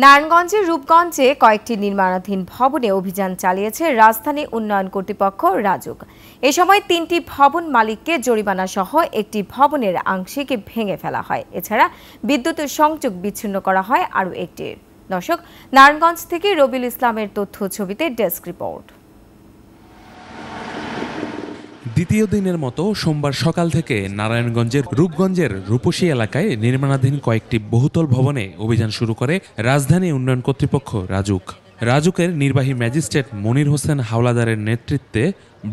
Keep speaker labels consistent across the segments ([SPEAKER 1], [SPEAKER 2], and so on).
[SPEAKER 1] নারায়ণগঞ্জের রূপগঞ্জে কয়েকটি নির্মাণাধীন ভবনে অভিযান চালিয়েছে রাজধানী উন্নয়ন কর্তৃপক্ষ রাজুক। এ সময় ৩টি ভবন মালিককে জরিমানা সহ একটি ভবনের আংশিক ভেঙে ফেলা হয়। এছাড়া বিদ্যুতের সংযোগ বিচ্ছিন্ন করা হয় আরও একটি। দর্শক, নারায়ণগঞ্জ থেকে রবিউল ইসলামের তথ্য ছবিতে ডেস্ক রিপোর্ট।
[SPEAKER 2] দ্বিতীয় দিনের মতো সোমবার সকাল থেকে নারায়ণগঞ্জের রূপগঞ্জের রূপসী এলাকায় নির্মাণাধীন কয়েকটি বহুতল ভবনে অভিযান শুরু করে রাজধানী উন্নয়ন কর্তৃপক্ষ রাজুক। রাজুকের নির্বাহী ম্যাজিস্ট্রেট মনির হোসেন হাওলাদারের নেতৃত্বে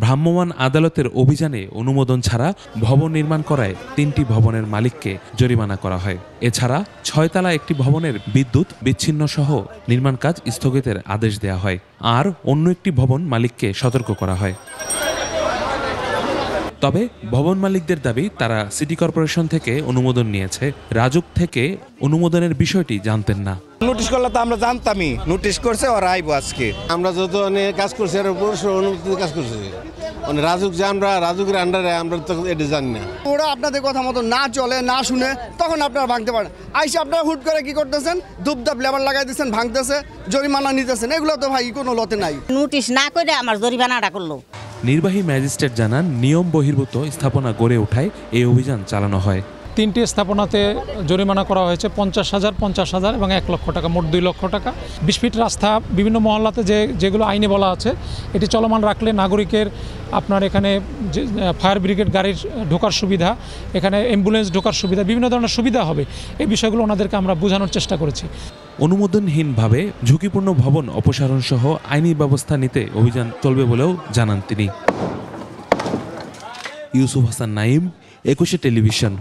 [SPEAKER 2] ভ্রাম্যমাণ আদালতের অভিযানে অনুমোদন ছাড়া ভবন নির্মাণ করায় ৩টি ভবনের মালিককে জরিমানা করা হয়। এছাড়া ৬ তলা একটি ভবনের বিদ্যুৎ বিচ্ছিন্ন সহ নির্মাণ কাজ স্থগিতের আদেশ দেওয়া হয়, আর অন্য একটি ভবন মালিককে সতর্ক করা হয়। তবে ভবন মালিকদের দাবি, তারা সিটি কর্পোরেশন থেকে অনুমোদন নিয়েছে, রাজুক থেকে অনুমোদনের বিষয়টি জানতেন না।
[SPEAKER 3] নোটিশ করলে তো আমরা জানতামই, নোটিশ করছে ওরা আইবো আজকে।
[SPEAKER 4] আমরা যত কাজ করছি আর অনুমতি কাজ করছি, রাজুক যে আমরা রাজুকের আন্ডারে আমরা তো এটা জানি না।
[SPEAKER 5] ওরা আপনাদের কথা মতো না চলে না শুনে তখন আপনারা ভাঙতে পারেন। আইসে আপনারা হুট করে কি করতেছেন, ধূপধাপ লেবার লাগাই দিচ্ছেন, ভাঙতেছে, জরিমানা নিতেছেন। এগুলো তো ভাই কোনো লতে নাই।
[SPEAKER 6] নোটিশ না করে আমার জরিমানাটা করলো।
[SPEAKER 2] নির্বাহী ম্যাজিস্ট্রেট জানান, নিয়ম বহির্ভূত স্থাপনা গড়ে ওঠায় এই অভিযান চালানো হয়।
[SPEAKER 7] ৩টি স্থাপনাতে জরিমানা করা হয়েছে ৫০,০০০, ৫০,০০০ এবং ১ লক্ষ টাকা, মোট ২ লক্ষ টাকা। ২০ ফিট রাস্তা বিভিন্ন মহল্লাতে যেগুলো আইনে বলা আছে, এটি চলমান রাখলে নাগরিকের আপনার এখানে ফায়ার ব্রিগেড গাড়ির ঢোকার সুবিধা, এখানে অ্যাম্বুলেন্স ঢোকার সুবিধা, বিভিন্ন ধরনের সুবিধা হবে। এই বিষয়গুলো ওনাদেরকে আমরা বোঝানোর চেষ্টা করেছি।
[SPEAKER 2] অনুমোদনহীনভাবে ঝুঁকিপূর্ণ ভবন অপসারণ সহ আইনি ব্যবস্থা নিতে অভিযান চলবে বলেও জানান তিনি। ইউসুফ হাসান নাইম, ২১ টেলিভিশন।